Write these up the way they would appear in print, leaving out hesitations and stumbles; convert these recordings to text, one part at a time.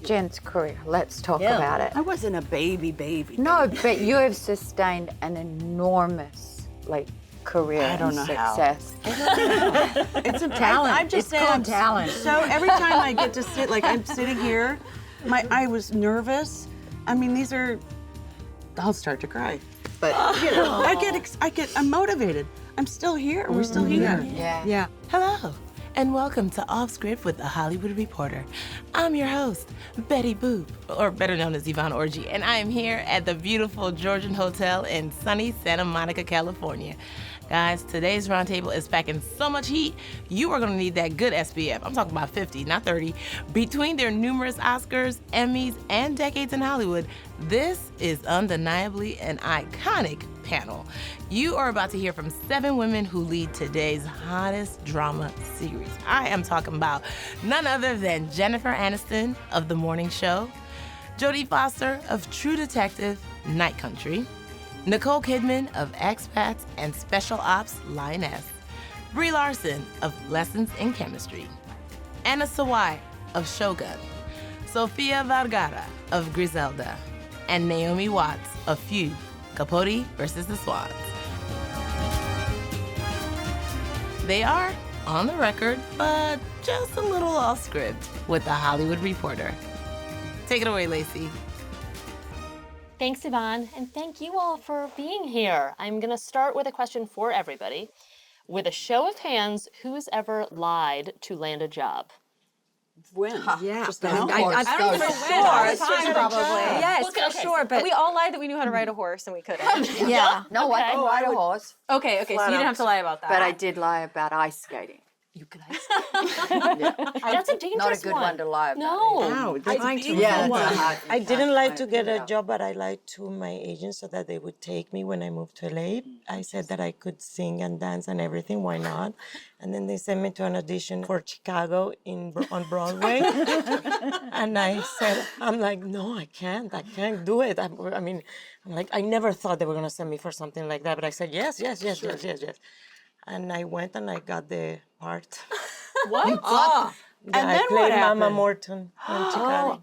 Jen's career. Let's talk about it. I wasn't a baby. No, but you have sustained an enormous, career and success. It's a talent. I'm just saying, talent. So every time I get to sit, I'm sitting here, I was nervous. I mean, I'll start to cry. But I'm motivated. I'm still here. We're still here. Yeah. Hello, and welcome to Off Script with The Hollywood Reporter. I'm your host, Betty Boop, or better known as Yvonne Orji, and I am here at the beautiful Georgian Hotel in sunny Santa Monica, California. Guys, today's roundtable is packing so much heat, you are gonna need that good SPF. I'm talking about 50, not 30. Between their numerous Oscars, Emmys, and decades in Hollywood, this is undeniably an iconic panel. You are about to hear from 7 women who lead today's hottest drama series. I am talking about none other than Jennifer Aniston of The Morning Show, Jodie Foster of True Detective, Night Country, Nicole Kidman of Expats and Special Ops Lioness, Brie Larson of Lessons in Chemistry, Anna Sawai of Shogun, Sofia Vergara of Griselda, and Naomi Watts of Feud, Capote versus the Swans. They are on the record, but just a little off script with The Hollywood Reporter. Take it away, Lacey. Thanks, Yvonne, and thank you all for being here. I'm going to start with a question for everybody. With a show of hands, who's ever lied to land a job? When? Yeah. Just now? I don't know when. Probably. Yes, Okay, for sure. But We all lied that we knew how to ride a horse and we couldn't. yeah. No, I can ride a horse, Okay, so you didn't have to lie about that. but I did lie about ice skating. You could That's a dangerous Not a good one to lie about. No. I didn't like to get a job, but I lied to my agent so that they would take me when I moved to LA. I said that I could sing and dance and everything, why not? And then they sent me to an audition for Chicago on Broadway. And I said, I'm like, no, I can't do it. I never thought they were gonna send me for something like that, but I said, yes. And I went and I got the part. What? Yeah, And then I played what Mama happened? Morton in Chicago.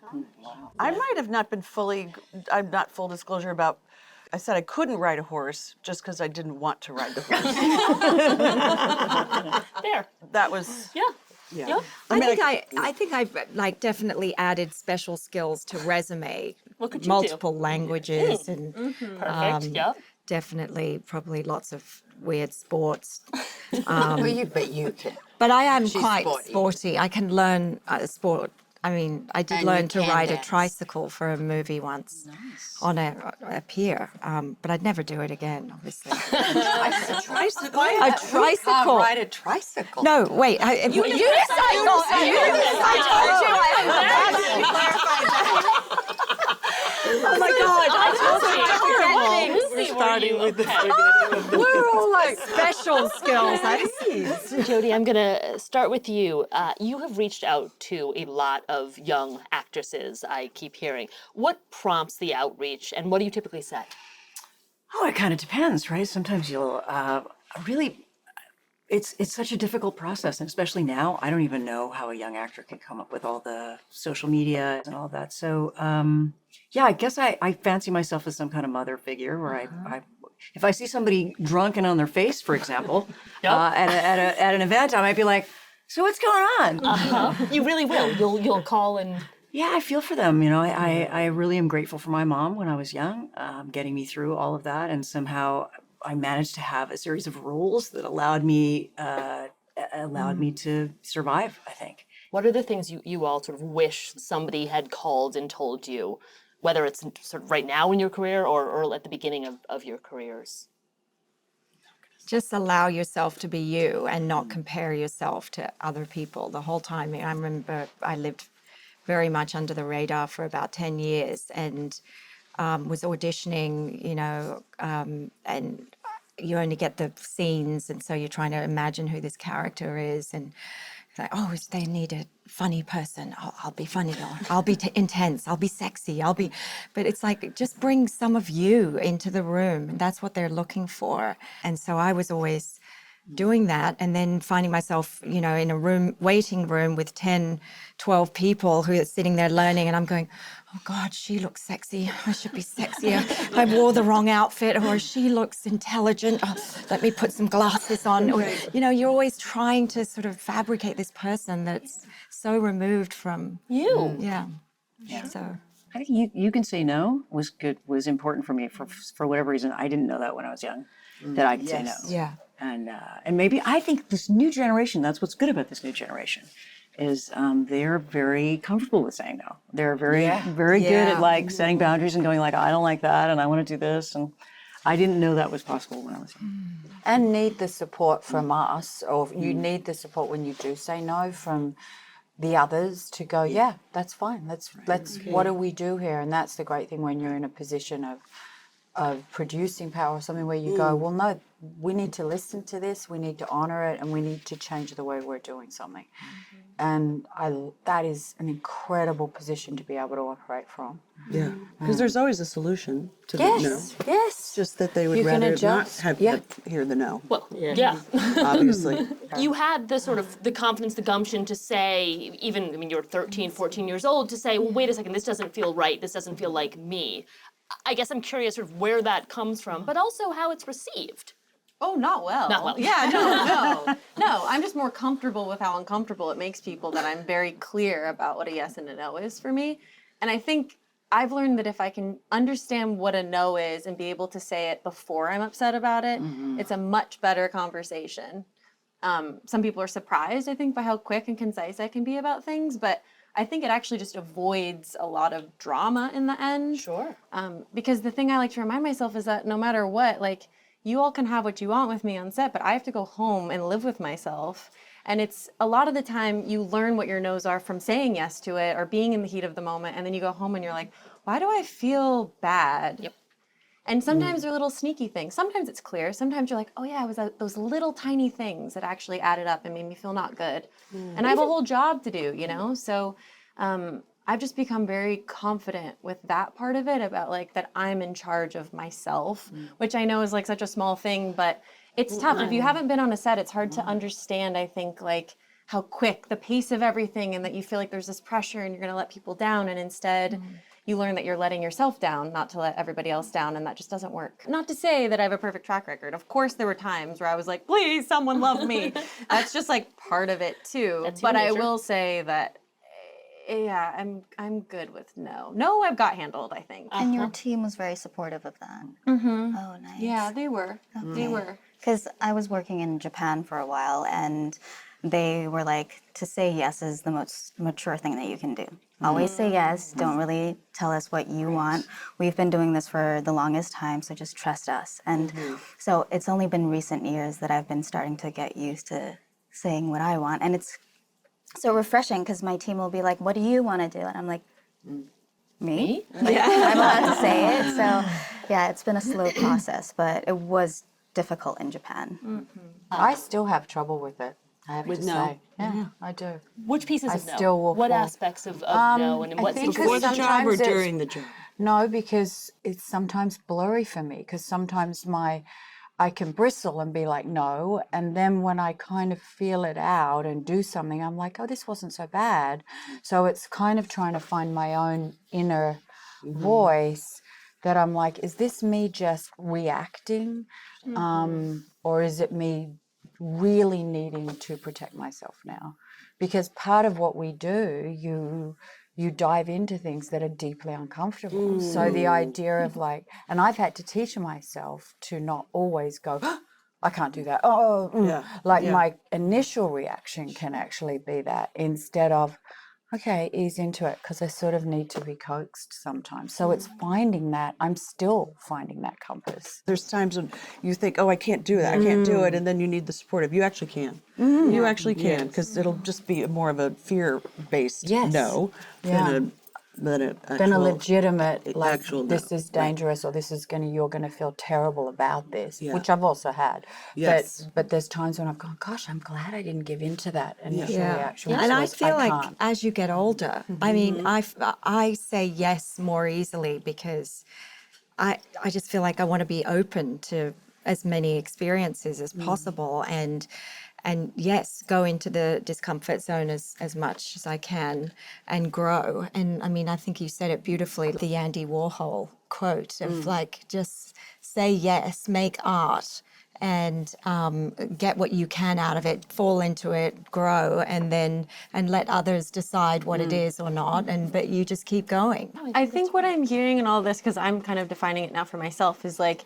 I might have not been I'm not full disclosure about, I said I couldn't ride a horse just because I didn't want to ride the horse. There. That was, Yeah. I think I've definitely added special skills to resume. What could you multiple languages and Perfect. Yep. definitely probably lots of weird sports. Well, you can. But I am She's quite sporty. sporty. I can learn a sport. I mean, I did And learn you to can ride dance. a tricycle for a movie once on a pier, but I'd never do it again, obviously. A tricycle? A tricycle. Ride a tricycle. No, wait. Unicycle. Oh my God! We're starting with We're all like special skills. Jodie, I'm going to start with you. You have reached out to a lot of young actresses, I keep hearing. What prompts the outreach, and what do you typically say? Oh, it kind of depends, right? Sometimes you'll really, it's such a difficult process, and especially now, I don't even know how a young actor can come up with all the social media and all that. So, yeah, I guess I fancy myself as some kind of mother figure where I if I see somebody drunk and on their face, for example, at an event, I might be like, so what's going on? You really will. You'll call and... Yeah, I feel for them. You know, I really am grateful for my mom when I was young, getting me through all of that. And somehow I managed to have a series of rules that allowed me to survive, I think. What are the things you all sort of wish somebody had called and told you, whether it's sort of right now in your career or at the beginning of your careers? Just allow yourself to be you and not compare yourself to other people the whole time. I remember I lived very much under the radar for about 10 years and was auditioning, and you only get the scenes, and so you're trying to imagine who this character is, and like, oh, they need a funny person. I'll be funny. I'll be intense. I'll be sexy. But it's like, just bring some of you into the room. And that's what they're looking for. And so I was always doing that and then finding myself, in a waiting room with 10, 12 people who are sitting there learning, and I'm going, oh God, she looks sexy. I should be sexier. I wore the wrong outfit, or she looks intelligent. Oh, let me put some glasses on. Or, you're always trying to sort of fabricate this person that's so removed from you. Yeah. So I think you can say no was important for me for whatever reason. I didn't know that when I was young, that I could say no. Yeah. And maybe I think this new generation, that's what's good about this new generation, is they're very comfortable with saying no. They're very good at like setting boundaries and going like, I don't like that and I want to do this. And I didn't know that was possible when I was young. And need the support from us, or you need the support when you do say no from the others to go, yeah, that's fine. Let's what do we do here? And that's the great thing when you're in a position of producing power, or something where you go, well, no, we need to listen to this, we need to honor it, and we need to change the way we're doing something. And that is an incredible position to be able to operate from. Yeah, because there's always a solution to the no. Yes. It's just that they would You can rather not adjust. have hear the no. Well, yeah. Obviously. You had the confidence, the gumption to say, even, you're 13, 14 years old, to say, well, wait a second, this doesn't feel right, this doesn't feel like me. I guess I'm curious sort of where that comes from, but also how it's received. Oh, not well. Not well. Yeah, no. I'm just more comfortable with how uncomfortable it makes people that I'm very clear about what a yes and a no is for me. And I think I've learned that if I can understand what a no is and be able to say it before I'm upset about it, it's a much better conversation. Some people are surprised, I think, by how quick and concise I can be about things, but I think it actually just avoids a lot of drama in the end. Sure. Because the thing I like to remind myself is that no matter what, like, you all can have what you want with me on set, but I have to go home and live with myself. And it's a lot of the time you learn what your no's are from saying yes to it or being in the heat of the moment. And then you go home and you're like, why do I feel bad? Yep. And sometimes they're little sneaky things. Sometimes it's clear. Sometimes you're like, oh yeah, it was those little tiny things that actually added up and made me feel not good. And I have a whole job to do, So I've just become very confident with that part of it, about like that I'm in charge of myself, which I know is like such a small thing, but it's tough. If you haven't been on a set, it's hard to understand, I think, like how quick the pace of everything, and that you feel like there's this pressure and you're going to let people down, and instead you learn that you're letting yourself down, not to let everybody else down, and that just doesn't work. Not to say that I have a perfect track record. Of course there were times where I was like, please, someone love me. That's just like part of it too. That's but human I nature. will say that I'm good with no. No, I've got handled, I think. And your team was very supportive of that. Oh, nice. Yeah, they were. They were. Because I was working in Japan for a while, and they were like, to say yes is the most mature thing that you can do. Always say yes. Don't really tell us what you want. We've been doing this for the longest time, so just trust us. And so it's only been recent years that I've been starting to get used to saying what I want. And it's so refreshing because my team will be like, what do you want to do? And I'm like, me? Like, I'm allowed to say it. So yeah, it's been a slow process, but it was difficult in Japan. I still have trouble with it, I have to no? say. Yeah, I do. Which pieces I of no? still will What fall. aspects of no, and in I what think Before situations? the job or sometimes it's- during the job? No, because it's sometimes blurry for me, because sometimes I can bristle and be like, no. And then when I kind of feel it out and do something, I'm like, oh, this wasn't so bad. So it's kind of trying to find my own inner voice that I'm like, is this me just reacting? Or is it me really needing to protect myself now? Because part of what we do, you dive into things that are deeply uncomfortable. So the idea of like, and I've had to teach myself to not always go, I can't do that. My initial reaction can actually be that, instead of, okay, ease into it, because I sort of need to be coaxed sometimes. So it's finding that, I'm still finding that compass. There's times when you think, oh, I can't do that, I can't do it, and then you need the support of, you actually can. You actually can, because it'll just be more of a fear-based no than a Then a legitimate, like, actual no. this is dangerous, or this is you're gonna feel terrible about this, Yeah. which I've also had. Yes. But there's times when I've gone, gosh, I'm glad I didn't give in to that initial reaction. And which I was, feel like can't. as you get older, I mean, I say yes more easily because I just feel like I want to be open to as many experiences as possible, and yes, go into the discomfort zone as much as I can and grow. And I mean, I think you said it beautifully, the Andy Warhol quote of like, just say yes, make art, and get what you can out of it, fall into it, grow, and let others decide what it is or not, but you just keep going. I think what I'm hearing in all this, because I'm kind of defining it now for myself, is like,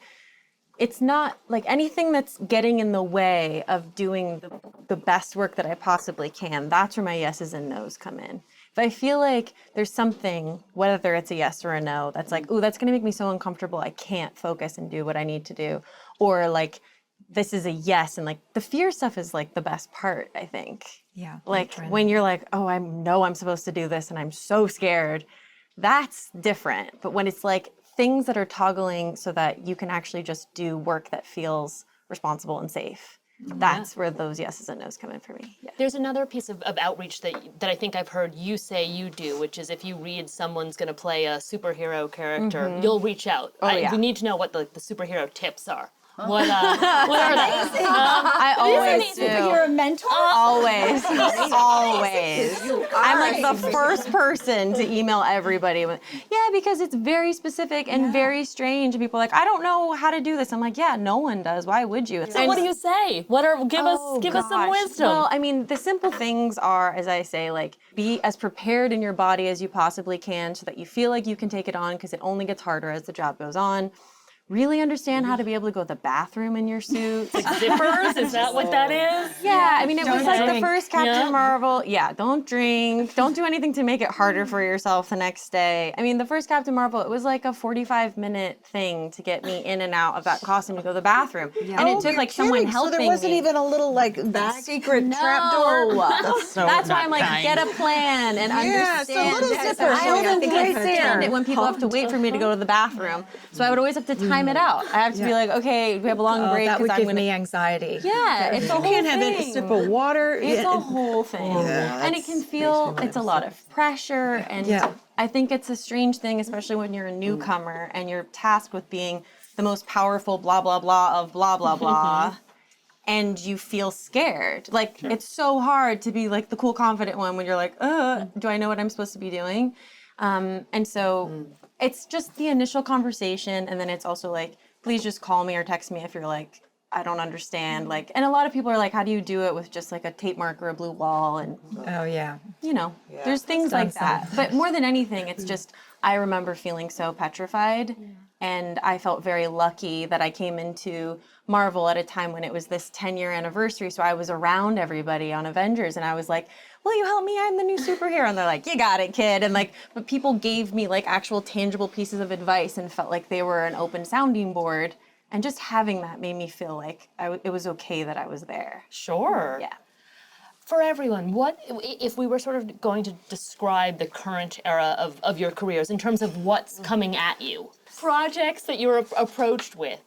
it's not like anything that's getting in the way of doing the best work that I possibly can. That's where my yeses and nos come in. If I feel like there's something, whether it's a yes or a no, that's like, ooh, that's going to make me so uncomfortable, I can't focus and do what I need to do. Or like, this is a yes, and like the fear stuff is like the best part, I think. Yeah. Like when you're like, oh, I know I'm supposed to do this and I'm so scared, that's different. But when it's like things that are toggling so that you can actually just do work that feels responsible and safe, that's where those yeses and nos come in for me. Yeah. There's another piece of outreach that I think I've heard you say you do, which is if you read someone's going to play a superhero character, you'll reach out. We need to know what the superhero tips are. What are they? I always do. You're a mentor? Always. Always. I'm like the first person to email everybody with, yeah, because it's very specific and very strange. And people are like, I don't know how to do this. I'm like, yeah, no one does. Why would you? So what do you say? Give us some wisdom. Well, I mean, the simple things are, as I say, like, be as prepared in your body as you possibly can so that you feel like you can take it on, because it only gets harder as the job goes on. Really understand how to be able to go to the bathroom in your suit. Like zippers? Is that what that is? Yeah, I mean, it was like the first Captain Marvel. Yeah, don't drink. Don't do anything to make it harder for yourself the next day. I mean, the first Captain Marvel, it was like a 45-minute thing to get me in and out of that costume to go to the bathroom. Yeah. And it took like someone helping me. So there wasn't even a little like secret trap door? That's why I'm like, get a plan and understand. Yeah, so little zippers. I don't think I understand it when people have to wait for me to go to the bathroom. So I would always have to time it out. I have to be like, okay, we have a long break. That would give me anxiety. Yeah, it's a whole thing. You can't have a sip of water. It's a whole thing. And it can feel, it's a lot of pressure. And I think it's a strange thing, especially when you're a newcomer and you're tasked with being the most powerful blah, blah, blah of blah, blah, blah. And you feel scared. Like, it's so hard to be like the cool, confident one when you're like, do I know what I'm supposed to be doing? And so it's just the initial conversation, and then it's also like, please just call me or text me if you're like, I don't understand. Like, and a lot of people are like, how do you do it with just like a tape marker, a blue wall, and you know, there's things like that. But more than anything, it's just, I remember feeling so petrified, and I felt very lucky that I came into Marvel at a time when it was this 10-year anniversary, so I was around everybody on Avengers, and I was like, will you help me? I'm the new superhero. And they're like, you got it, kid. And like, but people gave me like actual tangible pieces of advice and felt like they were an open sounding board. And just having that made me feel like it was okay that I was there. Sure. Yeah. For everyone, what if we were sort of going to describe the current era of your careers in terms of what's coming at you? Projects that you're approached with,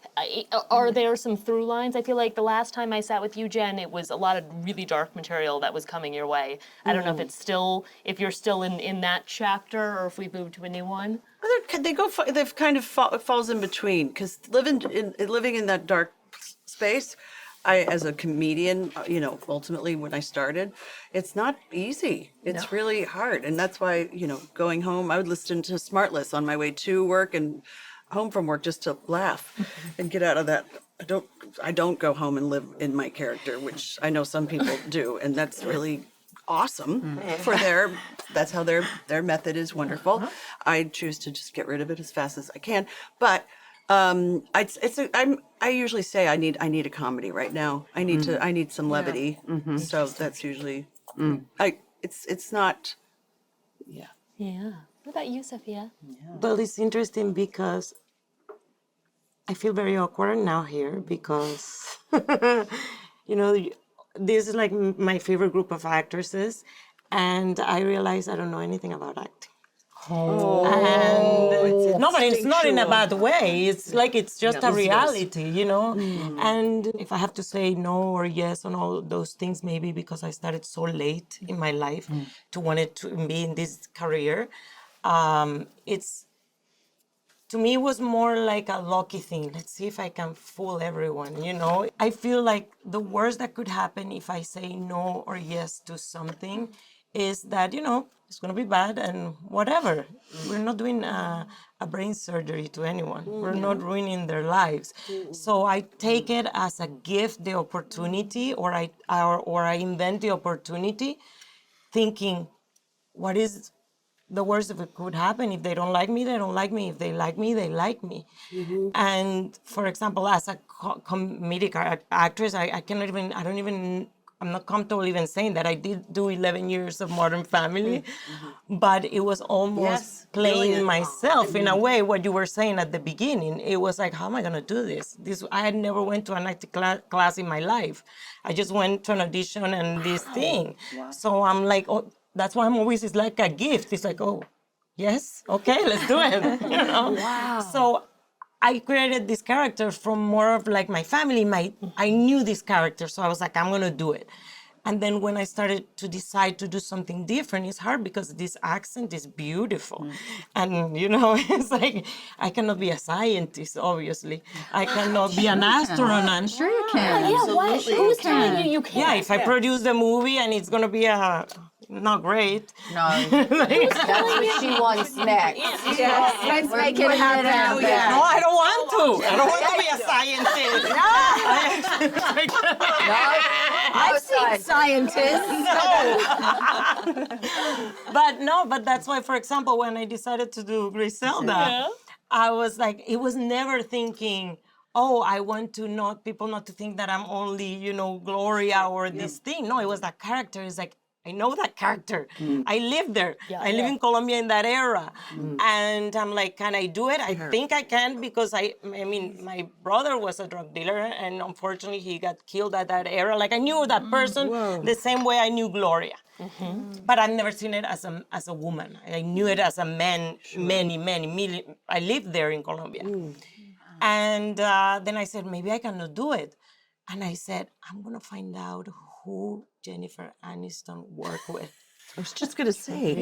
are there some through lines? I feel like the last time I sat with you, Jen, it was a lot of really dark material that was coming your way. I don't know if it's still, if you're still in that chapter, or if we moved to a new one. They've kind of falls in between, because living in that dark space, I, as a comedian, you know, ultimately when I started, it's not easy. It's really hard. And that's why, you know, going home, I would listen to Smartless on my way to work and home from work just to laugh and get out of that. I don't go home and live in my character, which I know some people do. And that's really awesome for that's how their method is wonderful. I choose to just get rid of it as fast as I can. But I usually say I need a comedy right now. I need some levity. So that's usually it's not. Yeah. What about you, Sofia? Well, it's interesting because I feel very awkward now here because, you know, this is like my favorite group of actresses, and I realize I don't know anything about acting. And no, but it's not in a bad way. It's like it's just a reality, you know. And if I have to say no or yes on all those things, maybe because I started so late in my life to want it to be in this career, it's to me, it was more like a lucky thing. Let's see if I can fool everyone, you know? I feel like the worst that could happen if I say no or yes to something is that, you know, it's gonna be bad and whatever. We're not doing a brain surgery to anyone. We're not ruining their lives. So I take it as a gift, the opportunity, or I invent the opportunity, thinking, what is the worst that could happen? If they don't like me, they don't like me. If they like me, they like me. And for example, as a comedic actress, I'm not comfortable even saying that I did do 11 years of Modern Family, but it was almost playing myself in a way, what you were saying at the beginning. It was like, how am I gonna do this? I had never went to an acting class in my life. I just went to an audition and this thing. So I'm like, oh, that's why I'm always, it's like a gift. It's like, oh, yes, okay, let's do it. You know? Wow. So I created this character from more of like my family. I knew this character, so I was like, I'm gonna do it. And then when I started to decide to do something different, it's hard because this accent is beautiful. And, you know, it's like, I cannot be a scientist, obviously. I cannot be an astronaut. Sure you can. Yeah, what? Who's telling you can't? Yeah, if I produce the movie and it's gonna be not great. No, that's what she wants next. Let's make it happen. No, I don't want to. I don't want to be a scientist. I've seen scientists. But that's why, for example, when I decided to do Griselda, I was like, it was never thinking, oh, I want to people not to think that I'm only, you know, Gloria or this thing. No, it was that character. It's like, I know that character. I lived there. I live in Colombia in that era. And I'm like, can I do it? I think I can because I mean, my brother was a drug dealer and unfortunately he got killed at that era. Like I knew that person the same way I knew Gloria. But I've never seen it as a woman. I knew it as a man, many million. I lived there in Colombia. And then I said, maybe I cannot do it. And I said, I'm gonna find out who Jennifer Aniston worked with. I was just gonna say.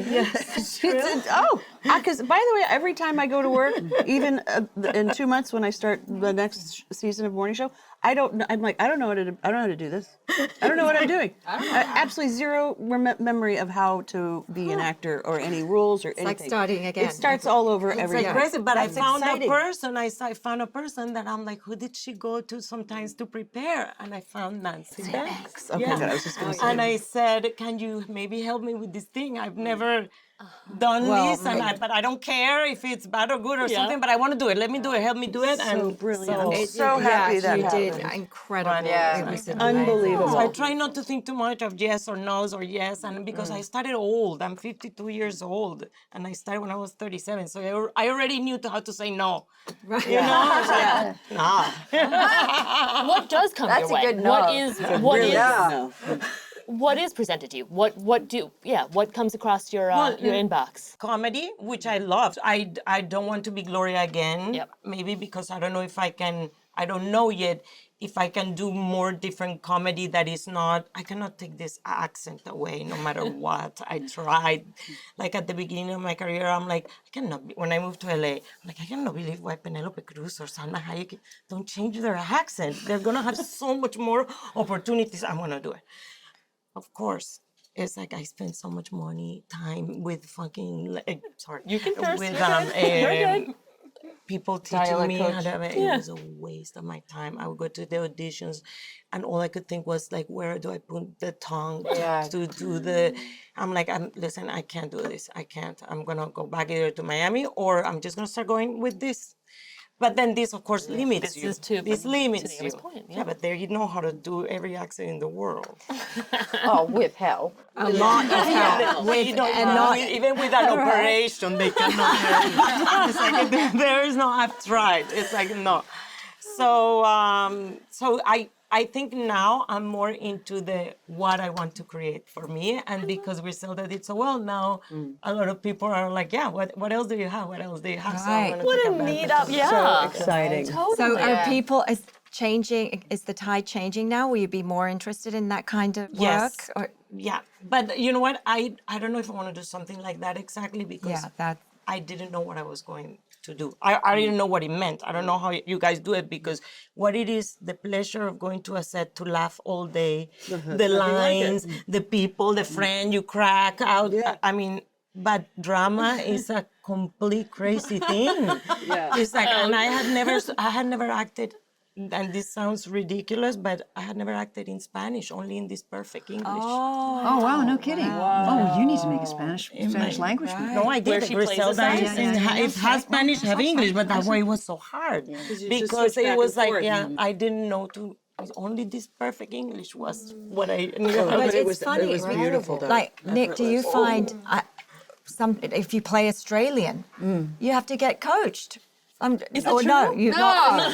Because by the way, every time I go to work, even in 2 months when I start the next season of Morning Show, I'm like, I don't know how to do this. I don't know what I'm doing. Absolutely zero memory of how to be an actor or any rules or anything. Like starting again. It starts all over every It's time. crazy, but That's I found exciting. a person. I found a person that I'm like, who did she go to sometimes to prepare? And I found Nancy Banks. Okay, good. I was just gonna say. And I said, can you maybe help me with this thing? I've never done this, but I don't care if it's bad or good or something. But I want to do it. Let me do it. Help me do it. So brilliant. I'm So, so happy that you happened. did incredible. Yeah. It was Unbelievable. So I try not to think too much of yes or no's or yes, and because I started old, I'm 52 years old, and I started when I was 37, so I already knew how to say no. Right. You know, I was like, nah. What does come That's your a way? good no. What is presented to you? What comes across your inbox? Comedy, which I loved. I don't want to be Gloria again. Yep. Maybe because I don't know if I can. I don't know yet if I can do more different comedy that is not. I cannot take this accent away, no matter what. I tried. Like at the beginning of my career, I'm like, I cannot. When I moved to LA, I'm like, I cannot believe why Penelope Cruz or Salma Hayek don't change their accent. They're gonna have so much more opportunities. I'm gonna do it. Of course. It's like I spend so much money, time with fucking, sorry. You can curse. With people teaching me how to, it Yeah. was a waste of my time. I would go to the auditions and all I could think was like, where do I put the tongue to do the, I'm like, listen, I can't do this. I can't. I'm gonna go back either to Miami or I'm just gonna start going with this. But then this, of course, limits you. This limits you. Point, yeah, but there you know how to do every accent in the world. Oh, with help. a lot of help. Even with an operation, they cannot help. It's like there is no. I've tried. It's like no. So I think now I'm more into what I want to create for me, and because Griselda did so well, now a lot of people are like, yeah, what else do you have? What else do you have? So I'm gonna What take a advantage neat of up, it. yeah. So exciting. Totally. So are people changing? Is the tide changing now? Will you be more interested in that kind of work? Yes. Yeah, but you know what? I don't know if I want to do something like that exactly because I didn't know what I was going to do. I didn't know what it meant. I don't know how you guys do it, because what it is, the pleasure of going to a set to laugh all day, the lines, the people, the friend you crack out. I mean, but drama is a complete crazy thing. It's like, and I had never acted, and this sounds ridiculous, but I had never acted in Spanish, only in this perfect English. Oh wow, no kidding. Oh, you need to make a Spanish language movie. No, I did. Where The she plays Griselda the is it has Spanish, have English, but that's why it was so hard. Because it was like, I didn't know only this perfect English was what I knew. But it was beautiful though. Like, Nick, do you find if you play Australian, you have to get coached? No, you not.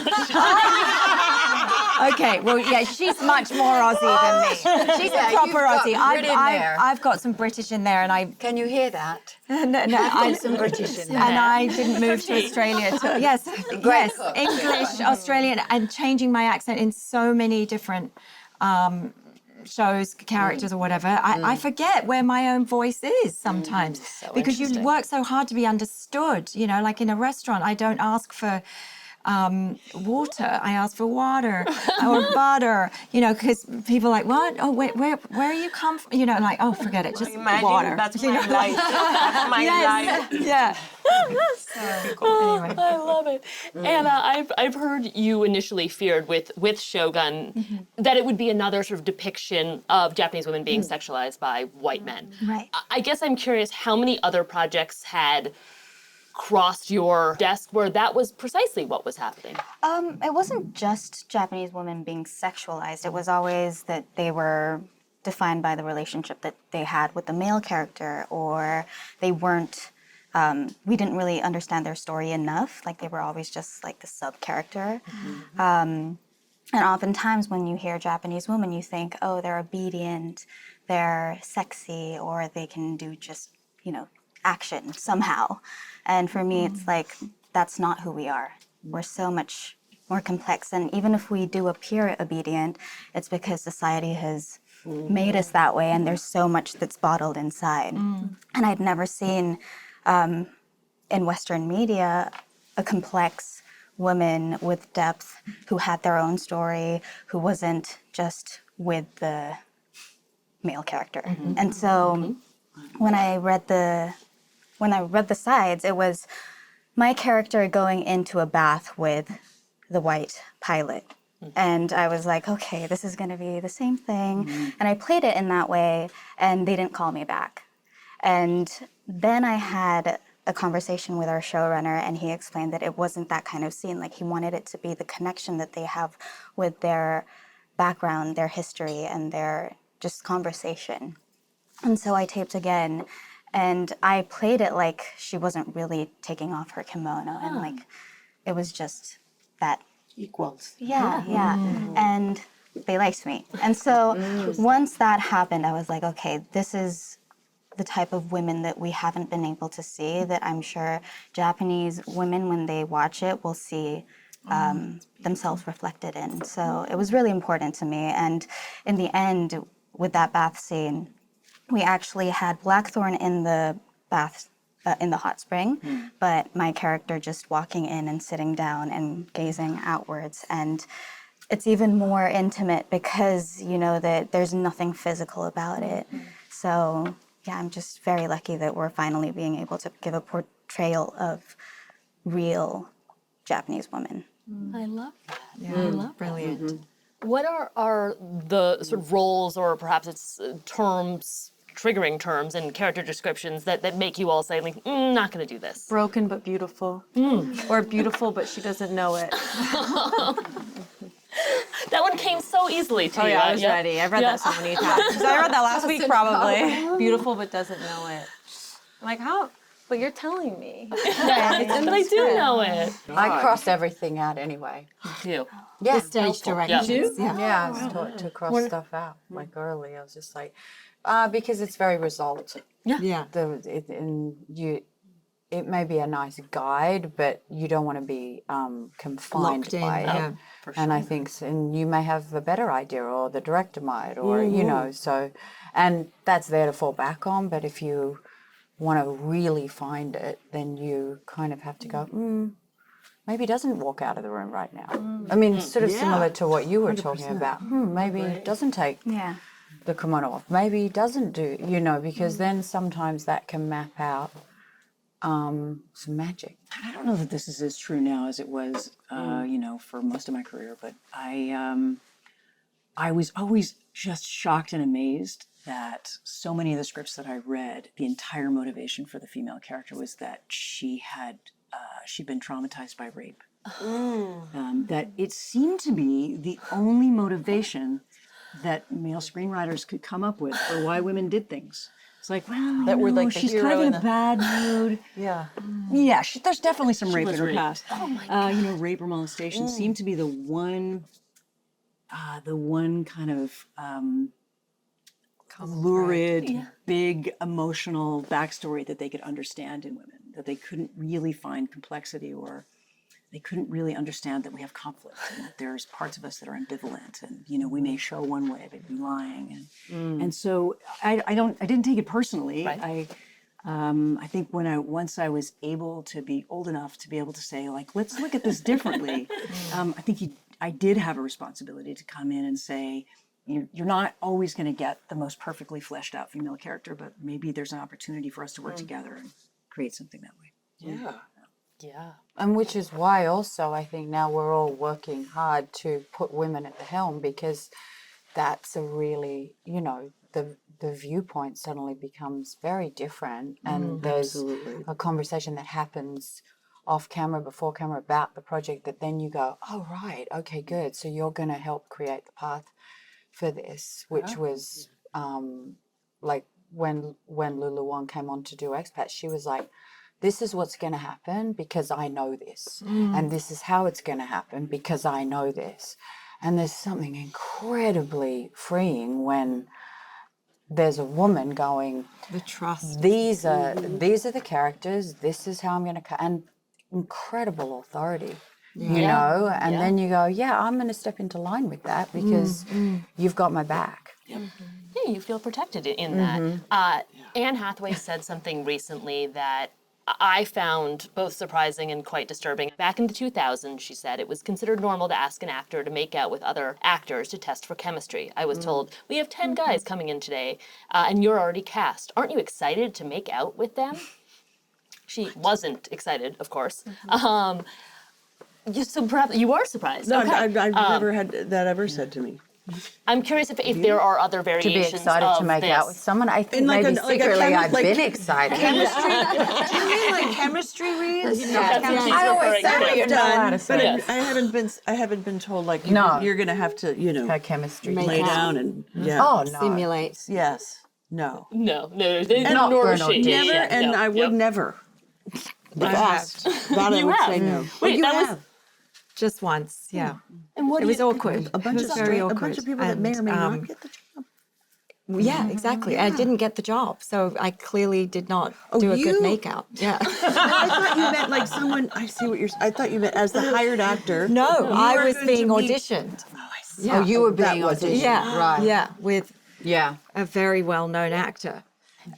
Okay, well, yeah, she's much more Aussie than me. She's a proper Aussie. I've got some British in there, and Can you hear that? I'm some British in there. and I didn't move to Australia till yes, English, Australian, and changing my accent in so many different shows, characters, or whatever. I forget where my own voice is sometimes because you work so hard to be understood. You know, like in a restaurant, I don't ask for water. I ask for water or butter. You know, because people are like, what? Oh, where you come from? You know, like, oh, forget it, just Imagine water. that's my life. That's my life. Yeah. Anyway. I love it. Anna, I've heard you initially feared with Shogun that it would be another sort of depiction of Japanese women being sexualized by white men. Right. I guess I'm curious how many other projects had crossed your desk where that was precisely what was happening. It wasn't just Japanese women being sexualized. It was always that they were defined by the relationship that they had with the male character, or they weren't, we didn't really understand their story enough. Like they were always just like the sub-character. And oftentimes when you hear Japanese women, you think, oh, they're obedient, they're sexy, or they can do just, action somehow. And for me, it's like, that's not who we are. We're so much more complex. And even if we do appear obedient, it's because society has made us that way. And there's so much that's bottled inside. And I'd never seen in Western media a complex woman with depth who had their own story, who wasn't just with the male character. And so when I read the sides, it was my character going into a bath with the white pilot. And I was like, okay, this is going to be the same thing. And I played it in that way, and they didn't call me back. And then I had a conversation with our showrunner, and he explained that it wasn't that kind of scene. Like, he wanted it to be the connection that they have with their background, their history, and their just conversation. And so I taped again, and I played it like she wasn't really taking off her kimono, and like it was just that. Equals. Yeah. And they liked me. And so once that happened, I was like, okay, this is the type of women that we haven't been able to see, that I'm sure Japanese women, when they watch it, will see themselves reflected in. So it was really important to me. And in the end, with that bath scene, we actually had Blackthorn in the bath, in the hot spring, but my character just walking in and sitting down and gazing outwards. And it's even more intimate because you know that there's nothing physical about it. So yeah, I'm just very lucky that we're finally being able to give a portrayal of real Japanese women. I love that. Yeah, I love brilliant. What are the sort of roles, or perhaps it's terms, triggering terms and character descriptions that make you all say, like, not going to do this? Broken but beautiful. Or beautiful but she doesn't know it. That one came so easily to you. Oh yeah, I was ready. I've read that so many times. I read that last week probably. Beautiful but doesn't know it. I'm like, how? But you're telling me. And I do know it. I cross everything out anyway. You. Yeah. Stage directions. Yeah, I was taught to cross stuff out. Like early, I was just like, because it's very result. Yeah. It may be a nice guide, but you don't want to be confined Locked in, by it. yeah, And I think, and you may have a better idea, or the director might, or you know. So, and that's there to fall back on. But if you want to really find it, then you kind of have to go, maybe he doesn't walk out of the room right now. I mean, sort of similar to what you were talking about. Maybe he doesn't take the kimono off. Maybe he doesn't do, because then sometimes that can map out some magic. I don't know that this is as true now as it was, for most of my career, but I was always just shocked and amazed that so many of the scripts that I read, the entire motivation for the female character was that she'd been traumatized by rape. That it seemed to be the only motivation that male screenwriters could come up with for why women did things. It's like, well, That were like the she's hero kind of in in a the- bad mood. Yeah. Yeah, there's definitely some rape in was her raped. past. Oh my God. Rape or molestation seemed to be the one kind of lurid, big emotional backstory that they could understand in women, that they couldn't really find complexity, or they couldn't really understand that we have conflict and that there's parts of us that are ambivalent, and we may show one way but be lying, and so I didn't take it personally. Right. I think once I was able to be old enough to be able to say, like, let's look at this differently, I think I did have a responsibility to come in and say, you're not always going to get the most perfectly fleshed out female character, but maybe there's an opportunity for us to work together and create something that way. Yeah. And which is why also I think now we're all working hard to put women at the helm, because that's a really, the viewpoint suddenly becomes very different, and there's a conversation that happens off camera, before camera, about the project, that then you go, oh right, okay, good, so you're going to help create the path for this, which was like when Lulu Wang came on to do Expats, she was like, this is what's going to happen because I know this, and this is how it's going to happen because I know this. And there's something incredibly freeing when there's a woman going, The trust. these are the characters, this is how I'm going to cut, and incredible authority, and then you go, I'm going to step into line with that because you've got my back. Yeah, you feel protected in that. Anne Hathaway said something recently that I found both surprising and quite disturbing. Back in the 2000s, she said, it was considered normal to ask an actor to make out with other actors to test for chemistry. I was told, we have 10 guys coming in today, and you're already cast. Aren't you excited to make out with them? She wasn't excited, of course. So perhaps you are surprised. No, Okay. I've never had that ever said to me. I'm curious if there are other To be variations excited of to make this. out with someone, I think In like maybe a- like a secretly chemi- I've like- been excited. Do you mean like chemistry reads? That's what she's I always referring say to. you know how to But say Yes. I haven't been told like No. you're gonna have to her chemistry. lay out. down and Oh no. Simulate. yes, no, No, Not nor for is an she. audition. never, Yeah, and no, I would yep. never. I've asked. That I You would have? say no. Wait, you that was- have. Just once, yeah. And what It do was you- awkward. A bunch it of was very a awkward. bunch of people that may or may And, not get the job. Yeah, exactly. I didn't get the job, so I clearly did not do a good you- makeout. Yeah. I thought you meant like someone. I see what you're. I thought you meant as the hired actor. No, I were was going being to be- auditioned. Oh, I see. Oh, you were that being was it. auditioned. Yeah, Right. yeah, with Yeah. a very well-known actor,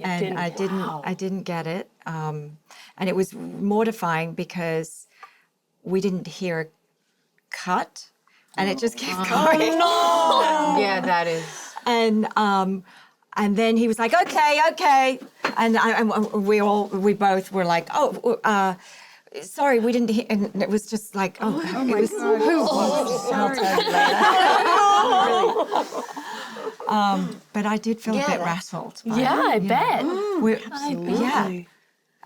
and didn't. I didn't get it, and it was mortifying because we didn't hear a cut, and it just kept going. Yeah, that is. And then he was like, okay, and we both were like, sorry, we didn't hear, and it was just like, it was. I'll tell you later. But I did feel a bit rattled. by Yeah, it. I bet.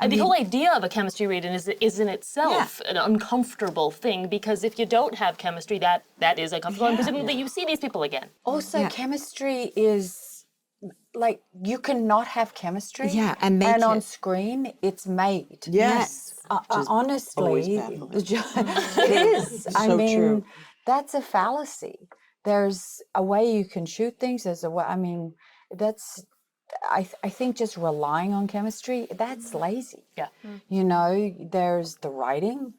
Yeah. The whole idea of a chemistry reading is in itself an uncomfortable thing, because if you don't have chemistry, that is uncomfortable, and presumably you see these people again. Also, chemistry is like you cannot have chemistry. Yeah, and make on it. screen, it's made. Yes. Honestly, baffling. it is. I So mean, true. that's a fallacy. There's a way you can shoot things. There's a way. I mean, that's. I think just relying on chemistry, that's lazy. Yeah. There's the writing,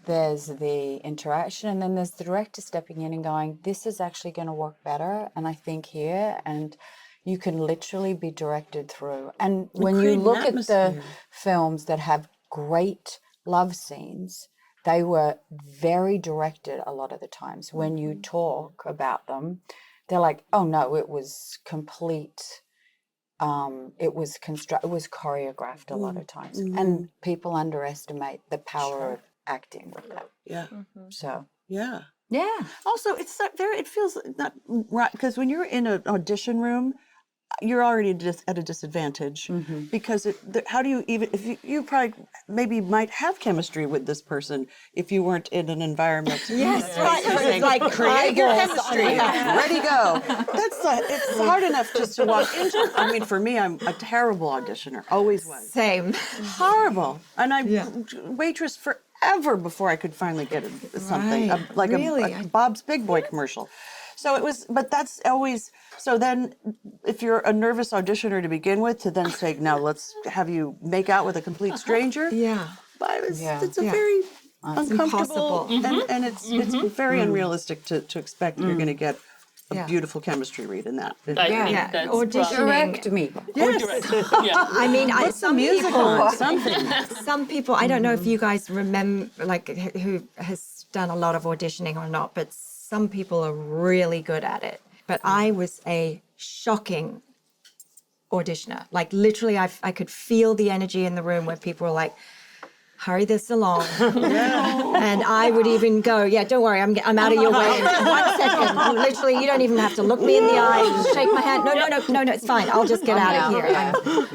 there's the interaction, and then there's the director stepping in and going, this is actually going to work better, and I think here, and you can literally be directed through. And when create you an look at the atmosphere. films that have great love scenes, they were very directed a lot of the times. When you talk about them, they're like, oh no, it was complete. It was choreographed a lot of times, and people underestimate the power of acting with that. Yeah. So Yeah. Yeah. Also, it's not very. It feels not right because when you're in an audition room, you're already just at a disadvantage because how do you even if you probably maybe might have chemistry with this person if you weren't in an environment. Yes, right. It's like create your chemistry. Ready, go. It's hard enough just to walk into. I mean, for me, I'm a terrible auditioner. Always was. Same. Horrible, and I waitress forever before I could finally get something Right. like Really? a Bob's Big Boy commercial. So it was, but that's always, so then if you're a nervous auditioner to begin with, to then say, now let's have you make out with a complete stranger. Yeah. It's a very uncomfortable, impossible. and it's very unrealistic to expect you're going to get a beautiful chemistry read in that. I think Yeah. that's Auditioning. direct me. I mean, Put some music on, something. some people, I don't know if you guys remember, like, who has done a lot of auditioning or not, but some people are really good at it. But I was a shocking auditioner. Like, literally, I could feel the energy in the room where people were like, hurry this along. And I would even go, yeah, don't worry, I'm out of your way in 1 second. Literally, you don't even have to look me in the eye, just shake my hand. No, it's fine. I'll just get out of here.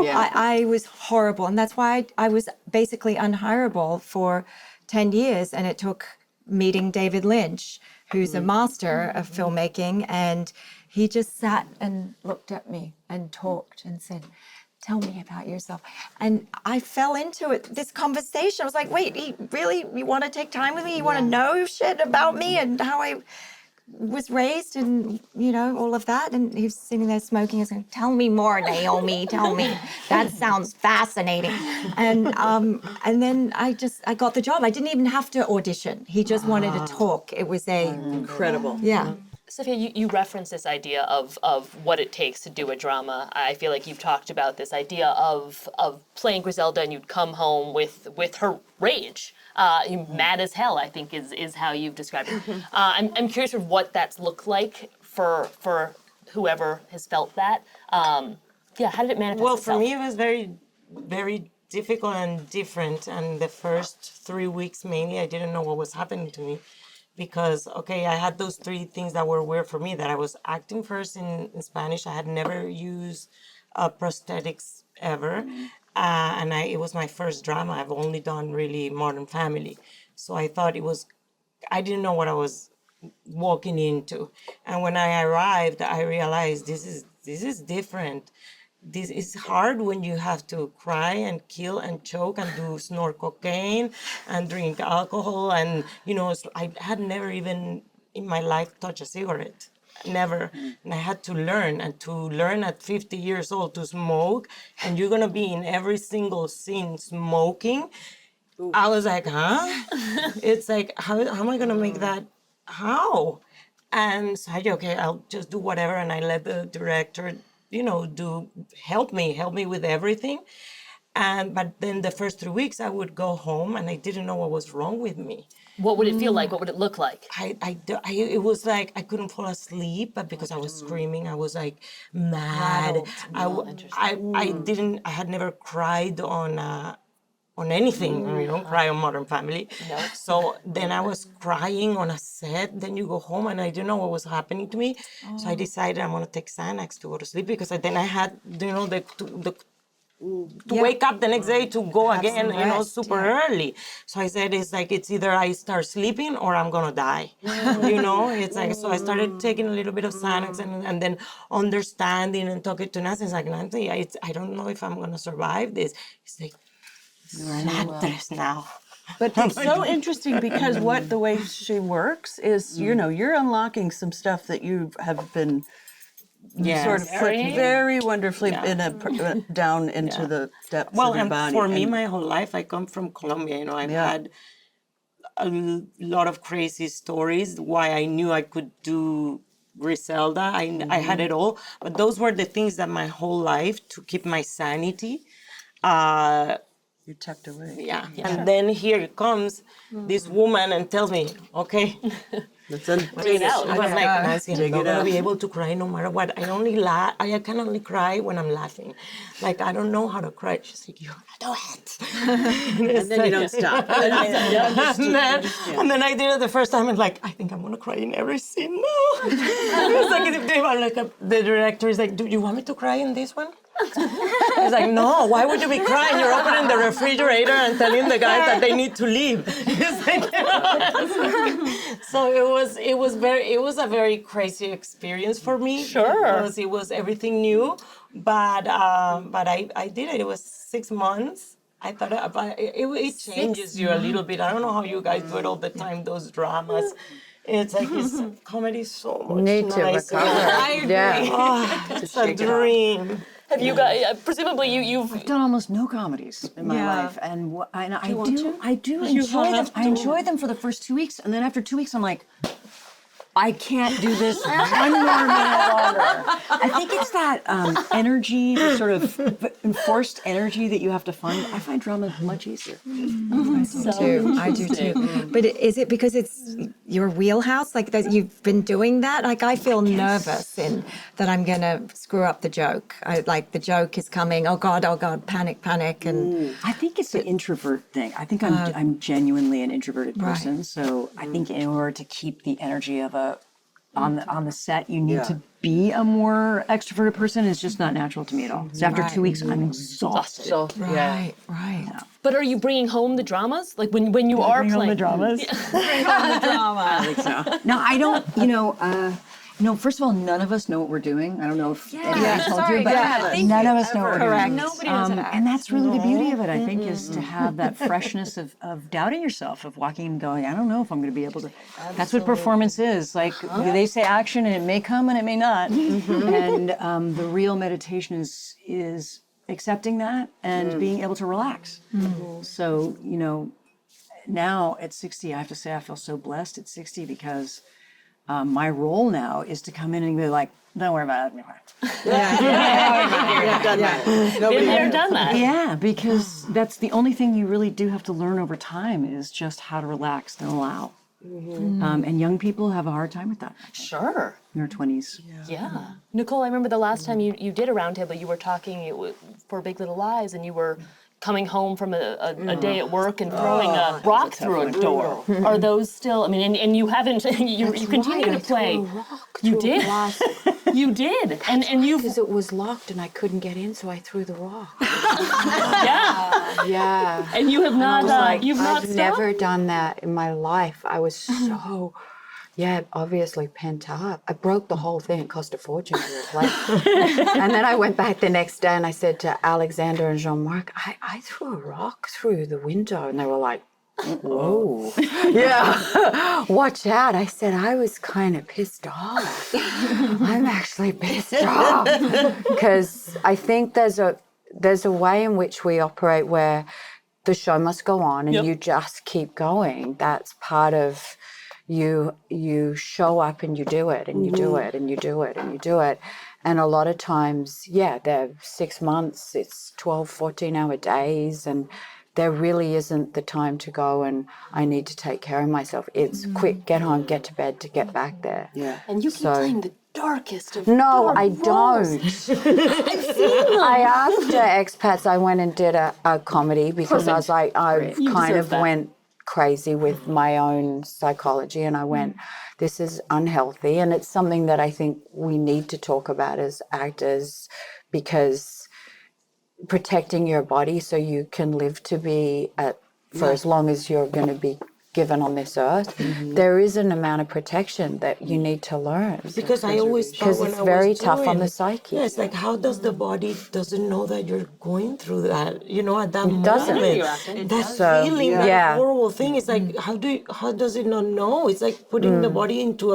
I was horrible. And that's why I was basically unhireable for 10 years. And it took meeting David Lynch, who's a master of filmmaking. And he just sat and looked at me and talked and said, tell me about yourself. And I fell into it, this conversation. I was like, wait, you want to take time with me? You want to know shit about me and how I was raised and, all of that? And he was sitting there smoking and saying, tell me more, Naomi, tell me. That sounds fascinating. And then I got the job. I didn't even have to audition. He just wanted to talk. It was Incredible. yeah. Sophia, you referenced this idea of what it takes to do a drama. I feel like you've talked about this idea of playing Griselda and you'd come home with her rage. Mad as hell, I think is how you've described it. I'm curious of what that's looked like for whoever has felt that. How did it manifest Well, itself? for me, it was very, very difficult and different. And the first 3 weeks, mainly, I didn't know what was happening to me. Because, I had those 3 things that were weird for me, that I was acting first in Spanish. I had never used prosthetics ever. And it was my first drama. I've only done really Modern Family. So I thought I didn't know what I was walking into. And when I arrived, I realized this is different. This is hard when you have to cry and kill and choke and snort cocaine and drink alcohol. And, I had never even in my life touched a cigarette. Never. And I had to learn at 50 years old to smoke. And you're going to be in every single scene smoking. I was like, huh? It's like, how am I going to make that? How? And so I'll just do whatever. And I let the director help me with everything. But then the first 3 weeks I would go home and I didn't know what was wrong with me. What would it feel like? What would it look like? It was like I couldn't fall asleep, but because I was screaming, I was like mad. I had never cried on anything, cry on Modern Family. No. So then I was crying on a set. Then you go home and I didn't know what was happening to me. So I decided I'm gonna take Xanax to go to sleep because then I had, to wake up the next day to go again, super early. So I said, it's either I start sleeping or I'm gonna die. It's like, so I started taking a little bit of Xanax and then understanding and talking to Nancy. It's like, Nancy, I don't know if I'm gonna survive this. It's like, you're an actress now. But it's so interesting because the way she works is, you're unlocking some stuff that you have been sort of put very wonderfully down into the depths of your body. For me, my whole life, I come from Colombia. I've had a lot of crazy stories. Why I knew I could do Griselda. I had it all, but those were the things that my whole life to keep my sanity. You're tucked away. Yeah. And then here comes this woman and tells me, okay, Bring it out. I was like, Nancy, I'm not gonna be able to cry no matter what. I only laugh. I can only cry when I'm laughing. Like I don't know how to cry. She's like, you gotta do it. And then you don't stop. And then I did it the first time and like, I think I'm gonna cry in every scene now. It's like if they were like the director is like, do you want me to cry in this one? It's like, no, why would you be crying? You're opening the refrigerator and telling the guys that they need to leave. It's like, so it was a very crazy experience for me. Sure. Because it was everything new. But I did it. It was 6 months. I thought it changes you a little bit. I don't know how you guys do it all the time, those dramas. It's like comedy is so much Need to nicer. recover. I agree. Yeah. It's a dream. Have you guys, presumably you've I've done almost no comedies in my life, and I do enjoy them. I enjoy them for the first 2 weeks, and then after 2 weeks, I'm like, I can't do this one more minute longer. I think it's that energy, the sort of enforced energy that you have to find. I find drama much easier. I do too. But is it because it's your wheelhouse, like that you've been doing that? Like I feel nervous in that I'm gonna screw up the joke. Like the joke is coming. Oh God, panic, and I think it's an introvert thing. I think I'm genuinely an introverted person. So I think in order to keep the energy of on the set, you need to be a more extroverted person. It's just not natural to me at all. So after 2 weeks, I'm exhausted. right. But are you bringing home the dramas? Like when you are Bring home playing the dramas. I think so. No, I don't. First of all, none of us know what we're doing. I don't know if anyone told you, but none of us know what we're doing. Nobody knows how to act. And that's really the beauty of it, I think, is to have that freshness of doubting yourself, of walking and going, I don't know if I'm going to be able to. That's what performance is. Like they say action and it may come and it may not. And the real meditation is accepting that and being able to relax. So, now at 60, I have to say I feel so blessed at 60 because my role now is to come in and be like, don't worry about it. Been there, done that. Yeah, because that's the only thing you really do have to learn over time is just how to relax and allow. And young people have a hard time with that. Sure. In their 20s. Yeah. Nicole, I remember the last time you did a roundtable, you were talking for Big Little Lies, and you were coming home from a day at work and throwing a rock through a door. Are those still? I mean, and you haven't. You continue to play. You did. You did, and you. Because it was locked and I couldn't get in, so I threw the rock. Yeah. Yeah. And you have not. You've not I've stopped? never done that in my life. I was so, obviously pent up. I broke the whole thing. It cost a fortune to replace. And then I went back the next day and I said to Alexander and Jean-Marc, I threw a rock through the window. And they were like, whoa. Yeah. Watch out. I said, I was kind of pissed off. I'm actually pissed off. Because I think there's a way in which we operate where the show must go on and you just keep going. That's part of you show up and you do it and you do it and you do it and you do it. And a lot of times, they're 6 months, it's 12, 14-hour days, and there really isn't the time to go and I need to take care of myself. It's quick, get home, get to bed to get back there. Yeah. And you keep playing the darkest of No, dark I roles. don't. After Expats, I went and did a comedy because I was like, I kind of went crazy with my own psychology and I went, this is unhealthy. And it's something that I think we need to talk about as actors because protecting your body so you can live to be for as long as you're going to be given on this earth, there is an amount of protection that you need to learn. Because I always thought when it's I very was tough on doing- the psyche. Yeah, it's like how does the body doesn't know that you're going through that? At that moment. doesn't. That feeling, that yeah. horrible thing. It's like how does it not know? It's like putting the body into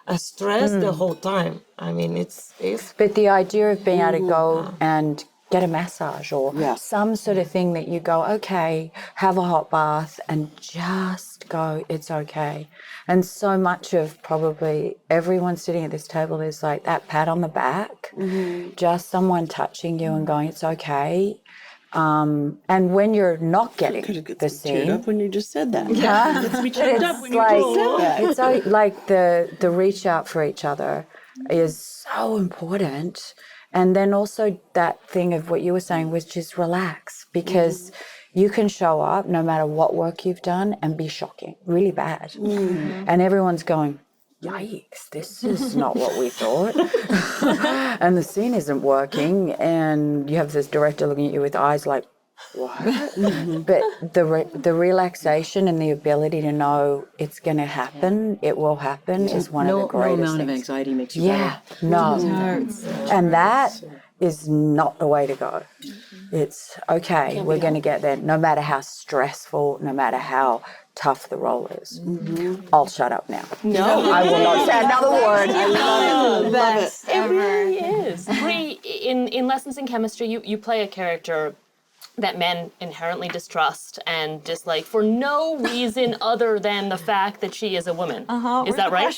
a stress the whole time. I mean, it's. But the idea of being able to go and get a massage or Yeah. some sort of thing that you go, okay, have a hot bath and just go, it's okay. And so much of probably everyone sitting at this table is like that pat on the back, just someone touching you and going, it's okay. And when you're not getting the Teared scene, up when you just said that. yeah, Gets me but choked up it's when you like just said that. it's so, like the reach out for each other is so important. And then also that thing of what you were saying was just relax, because you can show up no matter what work you've done and be shocking, really bad. And everyone's going, yikes, this is not what we thought. And the scene isn't working. And you have this director looking at you with eyes like, what? But the relaxation and the ability to know it's going to happen, it will happen, is one of the No greatest amount of things. anxiety makes you Yeah, better. no. And that is not the way to go. It's okay, we're going to get there, no matter how stressful, no matter how tough the role is. I'll shut up now. No, I will not say another word. it really is. Brie, in Lessons in Chemistry, you play a character that men inherently distrust and dislike for no reason other than the fact that she is a woman. Is that right?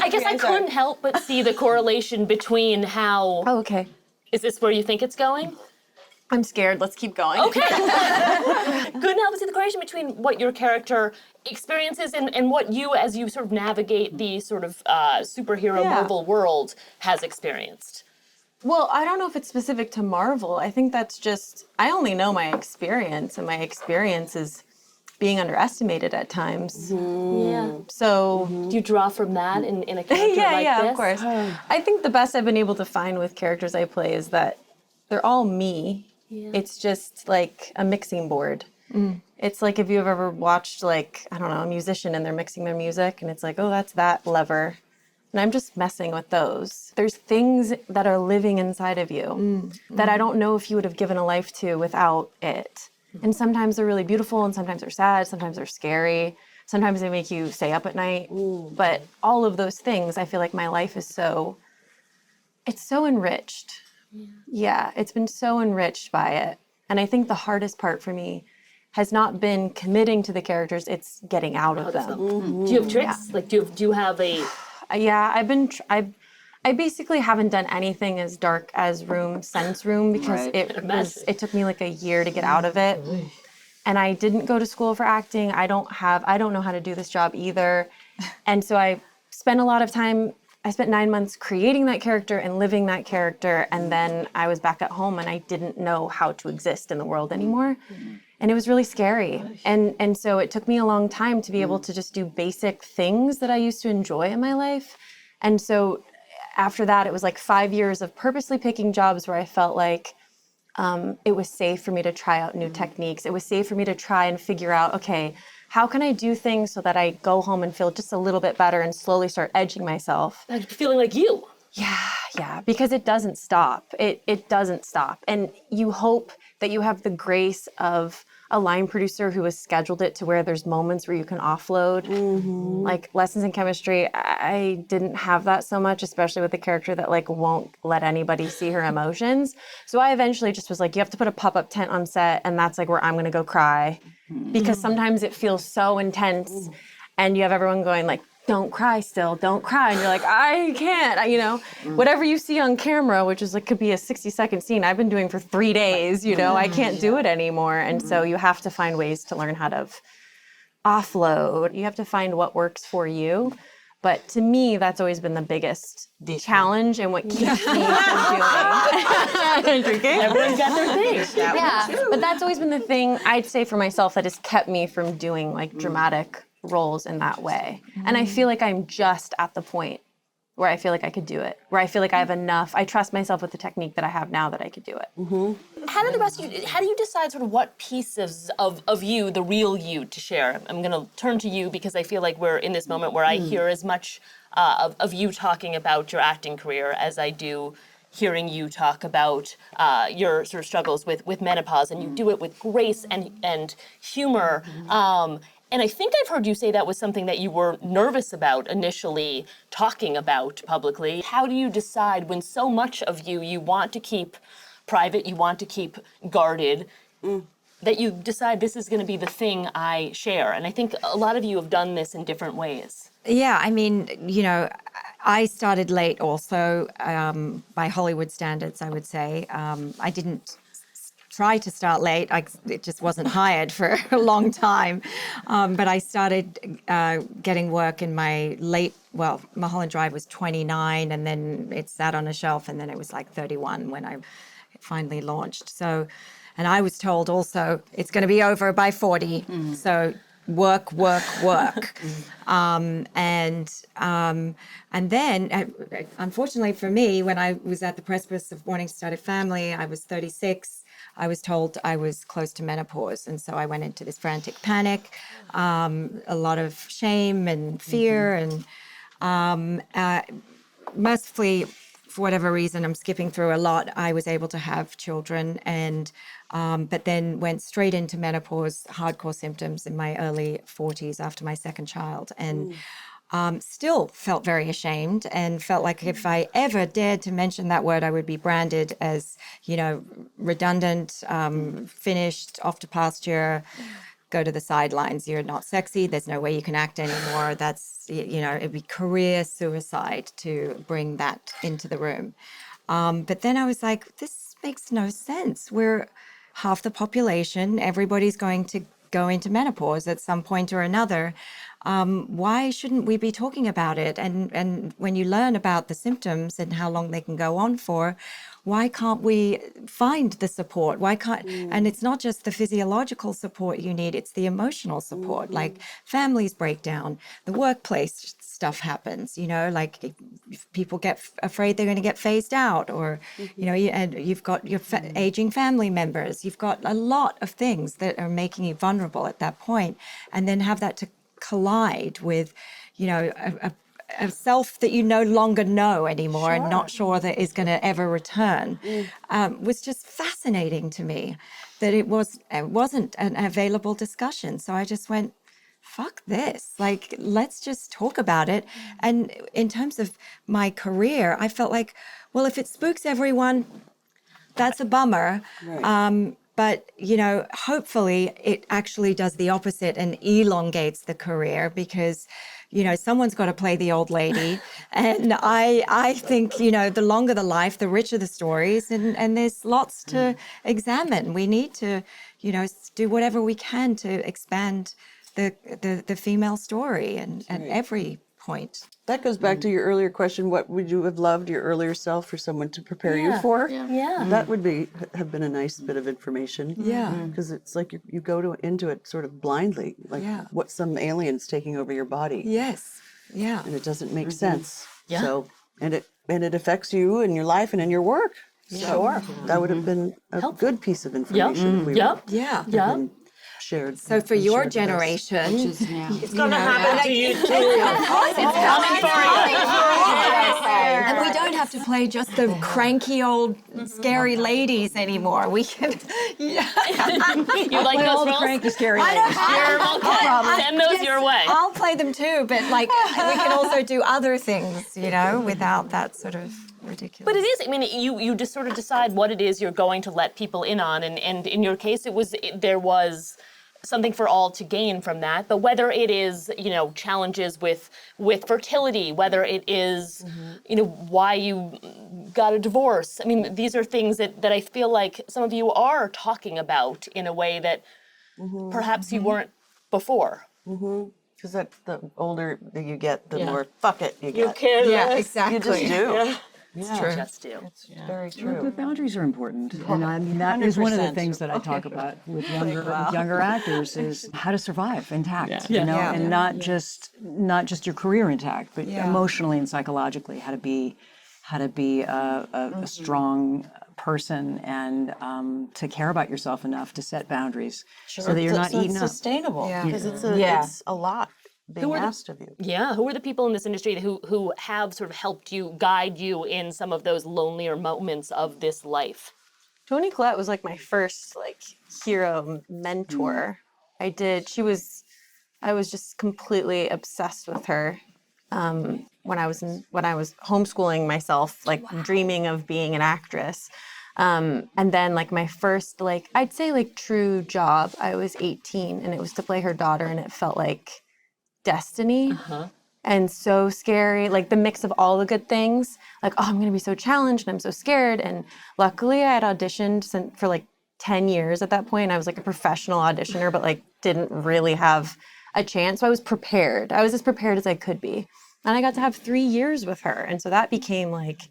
I guess I couldn't help but see the correlation between how. Oh, okay. Is this where you think it's going? I'm scared. Let's keep going. Okay. Couldn't help but see the correlation between what your character experiences and what you, as you sort of navigate the sort of superhero Marvel world, has experienced. Well, I don't know if it's specific to Marvel. I think that's just, I only know my experience, and my experience is being underestimated at times. Yeah. So, Do you draw from that in a character like this? of course. I think the best I've been able to find with characters I play is that they're all me. Yeah. It's just like a mixing board. It's like if you've ever watched, like, I don't know, a musician and they're mixing their music and it's like, oh, that's that lever. And I'm just messing with those. There's things that are living inside of you that I don't know if you would have given a life to without it. And sometimes they're really beautiful, and sometimes they're sad, sometimes they're scary, sometimes they make you stay up at night. But all of those things, I feel like my life is it's so enriched. Yeah, it's been so enriched by it. And I think the hardest part for me has not been committing to the characters, it's getting out of them. Do you have tricks? Like, do you have a... Yeah, I basically haven't done anything as dark as Sense Room, because it took me like a year to get out of it. And I didn't go to school for acting. I don't know how to do this job either. And so I spent 9 months creating that character and living that character, and then I was back at home and I didn't know how to exist in the world anymore. And it was really scary. And so it took me a long time to be able to just do basic things that I used to enjoy in my life. And so after that, it was like 5 years of purposely picking jobs where I felt like it was safe for me to try out new techniques. It was safe for me to try and figure out, okay, how can I do things so that I go home and feel just a little bit better and slowly start edging myself? Like feeling like you. Yeah, because it doesn't stop. It doesn't stop. And you hope that you have the grace of a line producer who has scheduled it to where there's moments where you can offload. Like Lessons in Chemistry, I didn't have that so much, especially with the character that like won't let anybody see her emotions. So I eventually just was like, you have to put a pop-up tent on set, and that's like where I'm gonna go cry. Because sometimes it feels so intense and you have everyone going like, don't cry still, don't cry. And you're like, I can't, whatever you see on camera, which is like, could be a 60-second scene, I've been doing for 3 days, I can't do it anymore. And so you have to find ways to learn how to offload. You have to find what works for you. But to me, that's always been the biggest challenge and what keeps me from drinking. Everyone's got their thing. Yeah, but that's always been the thing I'd say for myself that has kept me from doing like dramatic roles in that way. And I feel like I'm just at the point where I feel like I could do it, where I feel like I have enough. I trust myself with the technique that I have now that I could do it. How do the rest of you, how do you decide sort of what pieces of you, the real you, to share? I'm going to turn to you because I feel like we're in this moment where I hear as much of you talking about your acting career as I do hearing you talk about your sort of struggles with menopause, and you do it with grace and humor. And I think I've heard you say that was something that you were nervous about initially talking about publicly. How do you decide when so much of you want to keep private, you want to keep guarded, that you decide this is going to be the thing I share? And I think a lot of you have done this in different ways. Yeah, I mean, I started late also, by Hollywood standards, I would say. I didn't try to start late. It just wasn't hired for a long time. But I started getting work in my Mulholland Drive was 29, and then it sat on a shelf, and then it was like 31 when I finally launched. So, and I was told also, it's going to be over by 40. So work. And then, unfortunately for me, when I was at the precipice of wanting to start a family, I was 36. I was told I was close to menopause. And so I went into this frantic panic, a lot of shame and fear. And mercifully, for whatever reason, I'm skipping through a lot, I was able to have children, and but then went straight into menopause, hardcore symptoms in my early 40s after my second child. And still felt very ashamed and felt like if I ever dared to mention that word, I would be branded as, redundant, finished, off to pasture, go to the sidelines. You're not sexy. There's no way you can act anymore. That's, it'd be career suicide to bring that into the room. But then I was like, this makes no sense. We're half the population. Everybody's going to go into menopause at some point or another. Why shouldn't we be talking about it? And when you learn about the symptoms and how long they can go on for, why can't we find the support? Why can't, and it's not just the physiological support you need, it's the emotional support, like families break down, the workplace stuff happens, like if people get afraid they're going to get phased out, or, and you've got your aging family members, you've got a lot of things that are making you vulnerable at that point, and then have that to collide with, a self that you no longer know anymore and not sure that is going to ever return, was just fascinating to me, that it wasn't an available discussion. So I just went, fuck this, like, let's just talk about it. And in terms of my career, I felt like, well, if it spooks everyone, that's a bummer. Right. But, hopefully it actually does the opposite and elongates the career, because, someone's got to play the old lady. And I think, the longer the life, the richer the stories. And there's lots to examine. We need to, do whatever we can to expand the female story and at every point. That goes back to your earlier question, what would you have loved your earlier self for someone to prepare you for? Yeah. That would have been a nice bit of information. Yeah. Because it's like you go into it sort of blindly, like what some alien's taking over your body. Yes. Yeah. And it doesn't make sense. Yeah. So, and it affects you in your life and in your work. So that would have been a good piece of information if we Yep. Yeah. been shared. So for your shared with us. generation, It's gonna happen to you too. and we don't have to play just the cranky old scary ladies anymore. We can, You like those all the roles? cranky, scary I don't ladies. You're welcome. Send those your way. I'll play them too, but like we can also do other things, without that sort of ridiculous. But it is, you just sort of decide what it is you're going to let people in on. And in your case, there was something for all to gain from that. But whether it is, challenges with fertility, whether it is, why you got a divorce. These are things that I feel like some of you are talking about in a way that perhaps you weren't before. Because the older that you get, the more fuck it you get. You care Yeah, less. exactly. You just do. Yeah. It's true. Just do. Very The true. boundaries are important, and that is one of the 100%. things that I talk about with younger actors is how to survive intact, Yeah. and not just your career intact, but emotionally and psychologically, how to be a strong person and to care about yourself enough to set boundaries so that you're not eaten it's up. sustainable. Yeah. Because it's a lot being asked of you. Yeah, who are the people in this industry who have sort of helped you, guide you in some of those lonelier moments of this life? Toni Collette was like my first hero mentor. She was I was just completely obsessed with her. When I was homeschooling myself, like dreaming of being an actress. And then like my first, like, I'd say like true job, I was 18 and it was to play her daughter, and it felt like destiny and so scary, like the mix of all the good things, like, oh, I'm going to be so challenged and I'm so scared. And luckily I had auditioned for like 10 years at that point. I was like a professional auditioner, but like didn't really have a chance. So I was prepared. I was as prepared as I could be. And I got to have 3 years with her. And so that became like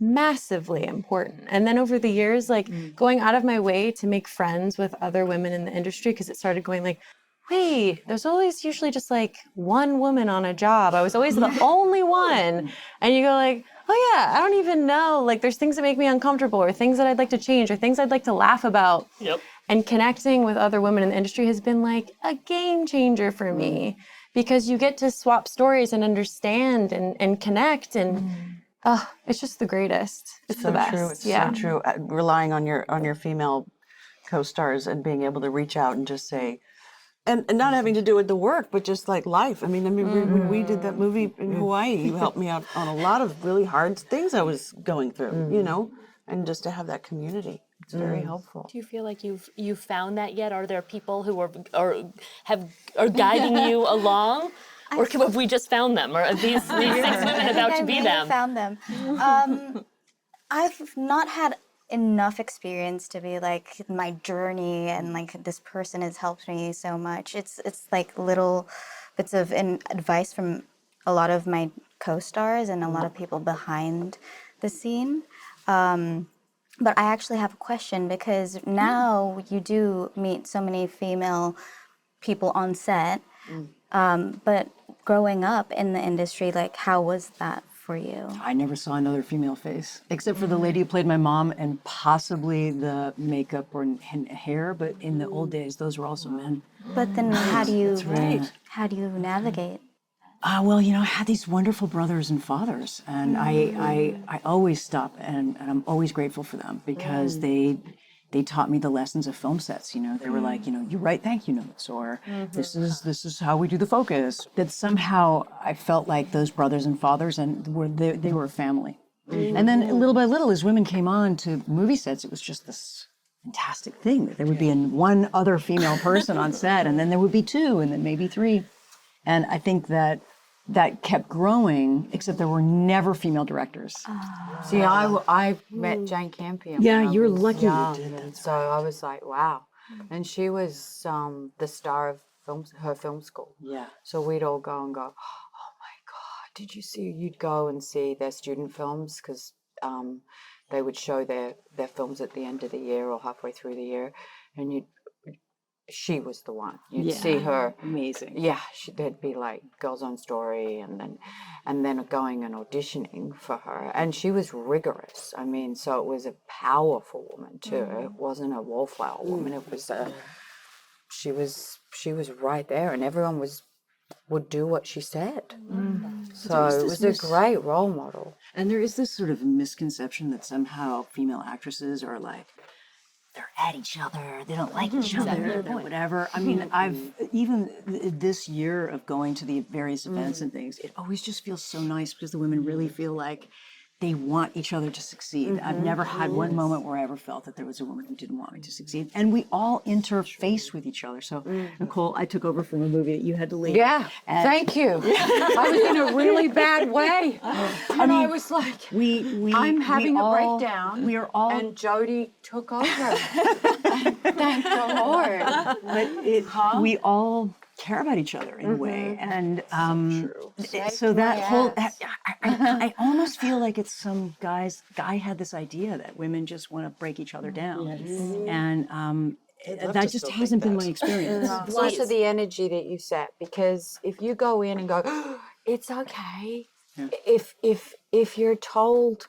massively important. And then over the years, like going out of my way to make friends with other women in the industry, because it started going like, wait, there's always usually just like one woman on a job. I was always the only one. And you go like, oh yeah, I don't even know. Like there's things that make me uncomfortable, or things that I'd like to change, or things I'd like to laugh about. Yep. And connecting with other women in the industry has been like a game changer for me, because you get to swap stories and understand and connect, and it's just the greatest. It's the best. True. It's yeah. so true. Relying on your female co-stars and being able to reach out and just say, and not having to do with the work, but just like life. I mean, when we did that movie in Hawaii, you helped me out on a lot of really hard things I was going through, you know, and just to have that community, it's very helpful. Do you feel like you've found that yet? Are there people who are guiding you along, or have we just found them? Or are these 6 women about to be them? Found them. I've not had enough experience to be like my journey, and like this person has helped me so much. It's like little bits of advice from a lot of my co-stars and a lot of people behind the scene. But I actually have a question, because now you do meet so many female people on set, but growing up in the industry, like how was that for you? I never saw another female face, except for the lady who played my mom and possibly the makeup or hair. But in the old days, those were also men. But then how do you navigate? Well, you know, I had these wonderful brothers and fathers, and I always stop, and I'm always grateful for them, because they taught me the lessons of film sets. You know, they were like, you know, you write thank you notes, or this is how we do the focus. That somehow I felt like those brothers and fathers, and they were a family. And then little by little, as women came on to movie sets, it was just this fantastic thing that there would be one other female person on set, and then there would be 2, and then maybe 3. And I think that kept growing, except there were never female directors. See, I met Jane Campion. Yeah, when I you're was lucky you young, did and so I was like, wow. And she was the star of her film school. Yeah. So we'd all go, oh my God, did you see? You'd go and see their student films, because they would show their films at the end of the year or halfway through the year, and she was the one. You'd see her. Amazing. Yeah, there'd be like Girls on Story, and then going and auditioning for her. And she was rigorous. I mean, so it was a powerful woman too. It wasn't a wallflower woman. It was she was right there, and everyone would do what she said. So it was a great role model. And there is this sort of misconception that somehow female actresses are like, they're at each other, they don't like each other, or whatever. I mean, even this year of going to the various events and things, it always just feels so nice, because the women really feel like they want each other to succeed. I've never had one moment where I ever felt that there was a woman who didn't want me to succeed. And we all interface with each other. So, Nicole, I took over from a movie that you had to leave. Yeah, thank you. I was in a really bad way. And I was like, I'm having a breakdown. We are all... And Jodie took over. Thank the Lord. But we all care about each other in a way, and so that whole I almost feel like it's some guy had this idea that women just want to break each other down, and that just hasn't been my experience. It's also the energy that you set, because if you go in and go, it's okay, if you're told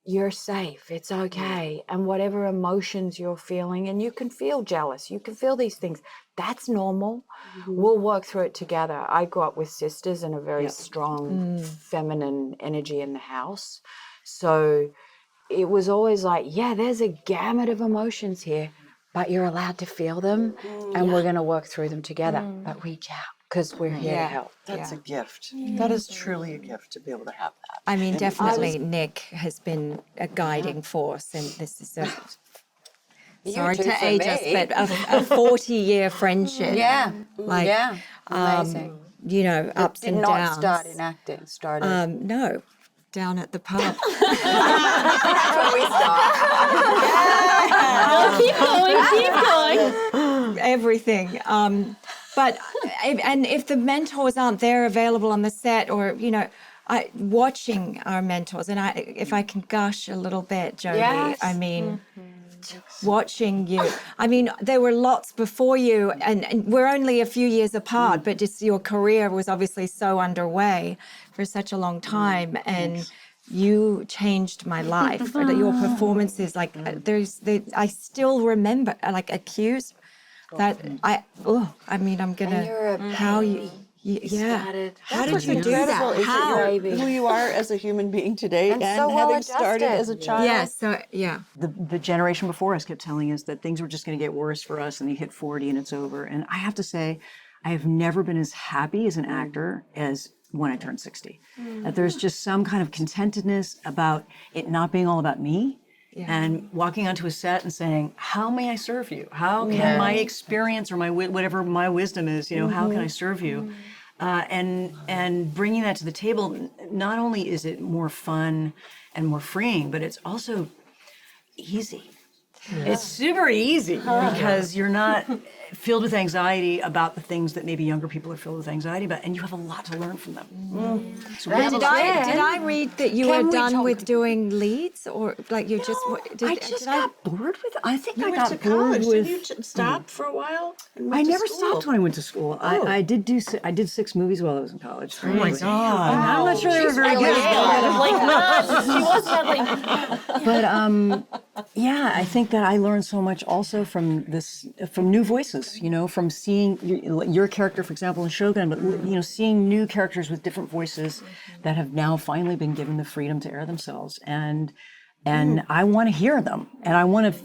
you're safe, it's okay, and whatever emotions you're feeling, and you can feel jealous, you can feel these things, that's normal. We'll work through it together. I grew up with sisters and a very strong feminine energy in the house, so it was always like, yeah, there's a gamut of emotions here, but you're allowed to feel them, and we're going to work through them together, but reach out. because we're here to help. That's a gift. That is truly a gift to be able to have that. I mean, definitely Nick has been a guiding force, and this is a sorry too to for age us, me. but a 40-year friendship. Yeah, Like, yeah, amazing. You know, ups Did and not downs. start in acting. Started. No, down at the pub. Keep going. Everything. But if the mentors aren't there available on the set, or watching our mentors, and if I can gush a little bit, Jodie, Yes. I mean, watching you. I mean, there were lots before you, and we're only a few years apart, but just your career was obviously so underway for such a long time, and you changed my life. Your performances, like I still remember, like accused. That I'm gonna. How you yeah. How did you do that? Is How? it who you are as a human being today, and so well having started adjusted. as a child? Yeah. So yeah. The generation before us kept telling us that things were just going to get worse for us, and you hit 40 and it's over. And I have to say, I have never been as happy as an actor as when I turned 60. That there's just some kind of contentedness about it not being all about me. And walking onto a set and saying, "How may I serve you? How can my experience or my whatever my wisdom is, how can I serve you?" And bringing that to the table. Not only is it more fun and more freeing, but it's also easy. It's super easy because you're not filled with anxiety about the things that maybe younger people are filled with anxiety about, and you have a lot to learn from them. So Did I read that you were done with doing leads, or like you just? I just got bored with it. I think I Went got to bored college. with. Did you stop for a while? and I went to never school? stopped when I went to school. I did 6 movies while I was in college. Oh my God. I'm not sure they were very good. She was definitely. But yeah, I think that I learned so much also from new voices. From seeing your character, for example, in Shogun, but seeing new characters with different voices that have now finally been given the freedom to air themselves, and I want to hear them, and I want to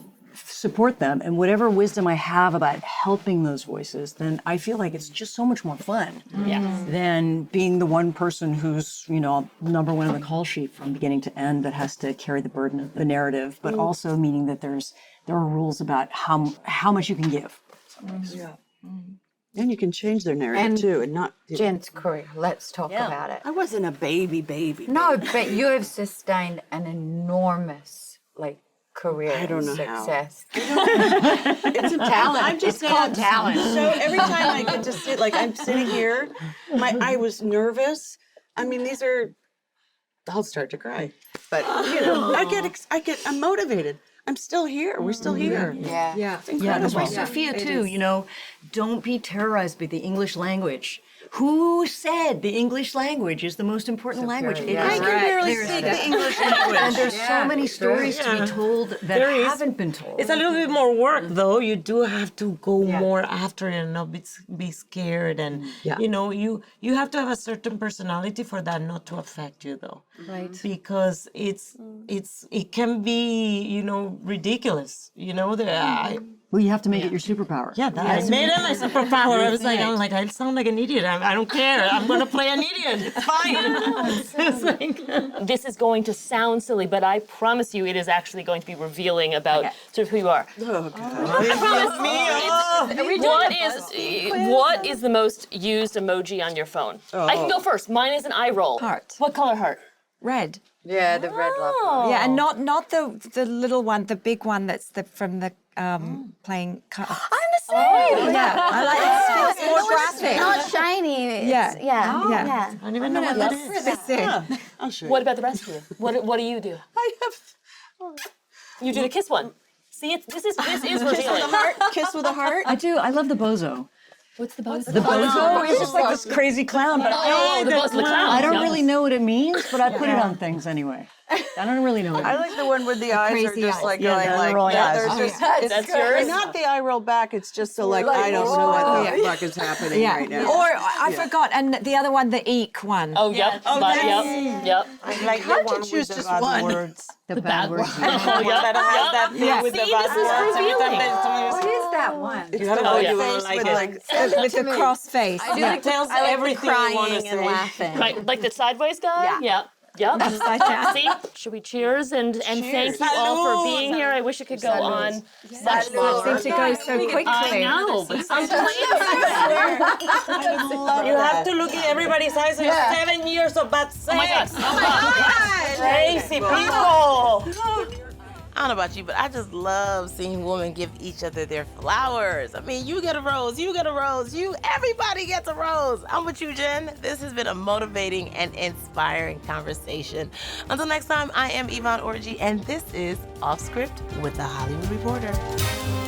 support them, and whatever wisdom I have about helping those voices, then I feel like it's just so much more fun than being the one person who's number one on the call sheet from beginning to end that has to carry the burden of the narrative, but also meaning that there are rules about how much you can give. And you can change their narrative too, and not. Jen's career. Let's talk about it. I wasn't a baby. No, but you have sustained an enormous career I don't and know how. success. It's a talent. I'm just called talent. So every time I get to sit, I'm sitting here, I was nervous. I mean, I'll start to cry, but I'm motivated. I'm still here. We're still here. Yeah. It's incredible. That's why Sophia too, don't be terrorized by the English language. Who said the English language is the most important language? It I is. can barely speak the English language. And there's so many stories to be told that haven't been told. It's a little bit more work, though. You do have to go more after it and not be scared, and you have to have a certain personality for that not to affect you, though. Right. Because it can be ridiculous. Well, you have to make it your superpower. Yeah, I made it my superpower. I'm like, I sound like an idiot. I don't care. I'm going to play an idiot. It's fine. This is going to sound silly, but I promise you it is actually going to be revealing about sort of who you are. Oh, God. What is the most used emoji on your phone? I can go first. Mine is an eye roll. Heart. What color heart? Red. Yeah, the red love. Yeah, and not the little one, the big one that's from the playing. I'm the same. Yeah, I like it. It's more graphic. Not shiny. Yeah. Yeah. I don't even know what that is. That's it. I'll show you. What about the rest of you? What do you do? I have You do the kiss one. See, this is revealing. kiss with a heart. I do. I love the bozo. What's the bozo? The bozo is just like this crazy clown, but Oh, the bozo, the clown. I don't really know what it means, but I put it on things anyway. I don't really know what I like the one where the eyes are crazy just eyes. like Yeah, going the like rolling that. eyes. There's Oh, just, yeah. it's That's good. yours? Not the eye roll back. It's just so like I don't know what the fuck is happening right now. Or I forgot, and the other one, the eek one. Oh, yep. Yep. I like Hard the to one choose with the just bad one. words. the bad words. Oh, yep. That has that thing with the See, bad this is words. Every time revealing. there's What is that one? you have Oh, a yeah. face With with like With the cross face. it tells everything you want Crying to and say. laughing. Right, like the sideways guy? Yeah. Yep. Upside down. See, should we cheers and thank you all for being here. I wish it could go on much longer. Seems to go so quickly. I know, but You have to look in everybody's eyes. There's 7 years of bad sex. Oh my God. Oh my Crazy people. I don't know about you, but I just love seeing women give each other their flowers. I mean, you get a rose, you get a rose, everybody gets a rose. I'm with you, Jen. This has been a motivating and inspiring conversation. Until next time, I am Yvonne Orji, and this is Off Script with the Hollywood Reporter.